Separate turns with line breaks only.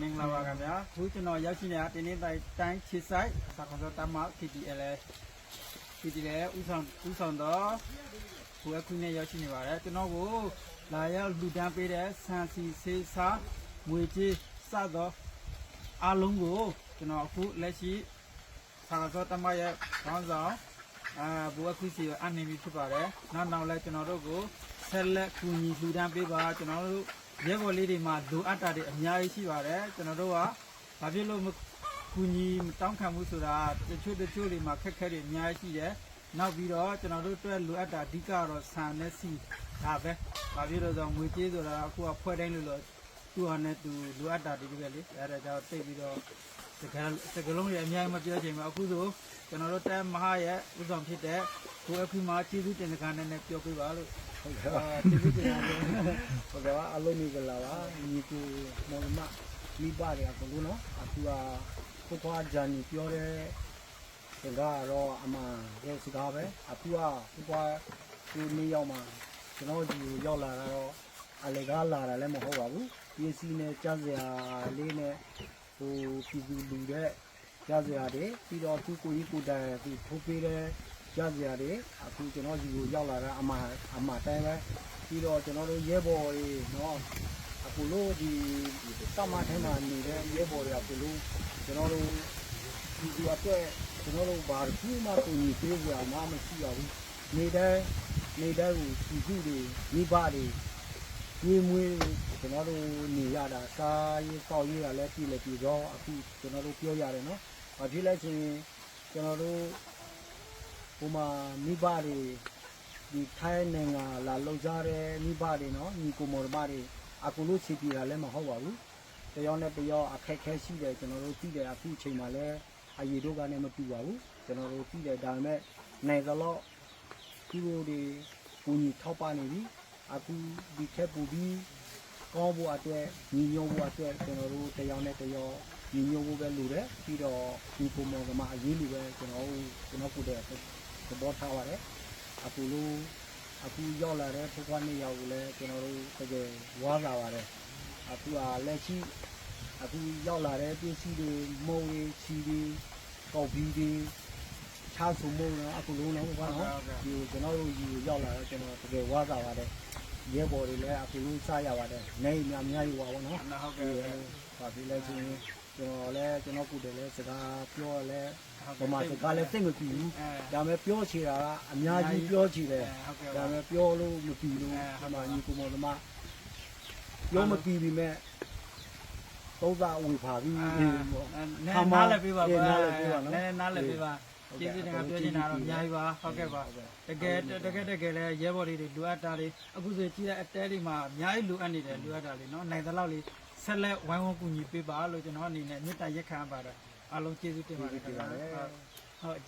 မင်္ဂလာပါခင်ဗျာခုကျွန်တော်ရောက်ရှိနေတာတင်းတိုင်းချစ်ဆိုင်စာခေါ်တော့တမ KTL ဥဆောင်တော့ကိုယ်အခုနဲ့ရောက်ရှိနေပါတယ်ကျွန်တော်ကိုလာရောက်လူတန်းပေးတဲ့ဆန်စီဆေးစားငွေကြေးစတော့အားလုံးကိုကျွန်တော်အခုလက်ရှိစာခေါ်တော့တမရဲ့ခေါင်းဆောင်ဘိုးအခုစီအနေပြီးဖြစ်ပါတယ်နောက်လဲကျွန်တော်တို့ကိုဆက်လက်ကူညီလူတန်းပေးပါကျွန်တော်တို့ရဲဘော်လေးတွေမှာလိုအပ်တာတွေအများကြီးရှိပါတယ်ကျွန်တော်တို့ကဘာဖြစ်လို့ကူညီတောင်းခံမှုဆိုတာတချို့တွေမှာခက်ခဲတွေအများကြီးရှိတယ်နောက်ပြီးတော့ကျွန်တော်တို့အတွက်လိုအပ်တာအဓိကတော့ဆန်နဲ့စီဒါပဲဘာဖြစ်လို့ဆိုငွေကြေးဆိုတာအခုကဖွဲ့တိုင်းလို့သူ့ဟာနဲ့သူလိုအပ်တာတွေပဲလေအဲဒါကြောင့်တိတ်ပြီးတော့စကလုံးတွေအများကြီးမပြောချင်ဘူးအခုဆိုကျွန်တော်တို့တဲမဟာရဲ့ဥဆောင်ဖြစ်တဲ့ကိုအခုမှကျေးဇူးတင်စကားနဲ့ပြောပြပါလို့ဟုတ်ကဲ့ကျေးဇူးတင်ပါတယ်
ဟုတ်ကဲ့အလုံးကြီးကလာပါညီကိုမောင်မမိဘတွေအကုန်လုံးနော်အခုကကိုဖွားဂျန်နီပြောတဲ့စကားတော့အမှန်ရဲ့စကားပဲအခုကကိုဖွားသူနေရောက်မှကျွန်တော်ဒီရောက်လာတော့အလေကားလာတာလည်းမဟုတ်ပါဘူးပစ္စည်းနဲ့ကြားစရာလေးနဲ့ဟိုပြည်သူလူတဲ့ကြားစရာတွေပြီးတော့သူကိုကြီးကိုတိုင်သူထိုးပေးတဲ့ကြားစရာတွေအခုကျွန်တော်ဒီကိုရောက်လာတာအမှတိုင်းပဲပြီးတော့ကျွန်တော်တို့ရဲဘော်တွေနော်အခုလို့ဒီတမထိုင်းမှာနေတဲ့ရဲဘော်တွေအခုလို့ကျွန်တော်တို့ဒီအတွက်ကျွန်တော်တို့ဘာလို့မှကိုကြီးပေးကြမှာမရှိပါဘူးနေတဲ့ကိုစီစုတွေမိဘတွေရေမွေးကျွန်တော်တို့နေရတာစားရေးကောက်ရေးရလဲပြည်တော့အခုကျွန်တော်တို့ပြောရတယ်နော်ဘာဖြစ်လဲဆိုရင်ကျွန်တော်တို့ဟိုမှာမိဘတွေဒီထိုင်းနိုင်ငံလာလောက်ကြတဲ့မိဘတွေနော်ညီကိုမော်မတွေအခုလို့စီပြည်တာလည်းမဟုတ်ပါဘူးတယောက်နဲ့တယောက်အခက်ခဲရှိတယ်ကျွန်တော်တို့သိတယ်အခုချိန်မှာလည်းအရေးတို့ကလည်းမတူပါဘူးကျွန်တော်တို့သိတယ်ဒါပေမဲ့နိုင်သလောက်ဒီလိုတွေပူညီထောက်ပနေပြီအခုဒီထက်ပူပြီးကောင်းဖို့အတွက်ညီညွတ်ဖို့အတွက်ကျွန်တော်တို့တယောက်နဲ့တယောက်ညီညွတ်ဖို့ပဲလိုတယ်ပြီးတော့ဒီပုံပေါ်မှာအရေးလိုပဲကျွန်တော်ကိုယ်တည်းသဘောထားပါတယ်အခုရောက်လာတဲ့ဖွားနေရောက်ကိုလည်းကျွန်တော်တို့တကယ်ဝါသာပါတယ်အခုလက်ရှိအခုရောက်လာတဲ့ပစ္စည်းတွေမုံတွေချီတွေကောက်ပြီးတွေချားစုံမုံတော့အခုလုံးလုံးပါနော်ဒီကျွန်တော်တို့ယူရောက်လာတော့ကျွန်တော်တကယ်ဝါသာပါတယ်ရဲဘော်တွေလည်းအခုလုံးစားရပါတယ်နေအများကြီးပါဘောနော်
ဟုတ်ကဲ့
ပါပြီလဲချင်းကျွန်တော်ကိုယ်တည်းလဲစကားပြောလဲဗမာစကားလဲသိမပြီးဘူးဒါပေမဲ့ပြောချင်တာကအများကြီးပြောချင်တယ်ဒါပေမဲ့ပြောလို့မပြီးလို့အမှညီကိုမော်သမားပြောမပြီးပြီမဲ့သုံးသာဝေဖာပြီး
နားလည်းပေးပါဗျာနားလည်းပေးပါကျေးဇူးတင်ကပြောချင်တာတော့အများကြီးပါဟုတ်ကဲ့ပါတကယ်လဲရဲဘော်တွေလိုအပ်တာတွေအခုဆိုကြည့်တဲ့အတဲတွေမှာအများကြီးလိုအပ်နေတယ်လိုအပ်တာတွေနော်နိုင်သလောက်လေးဆက်လက်ဝိုင်းဝန်းကူညီပေးပါလို့ကျွန်တော်အနေနဲ့မေတ္တာရက်ခံပါတယ်အားလုံးကျေးဇူးတင်ပါတယ်ခင်ဗျာဟုတ်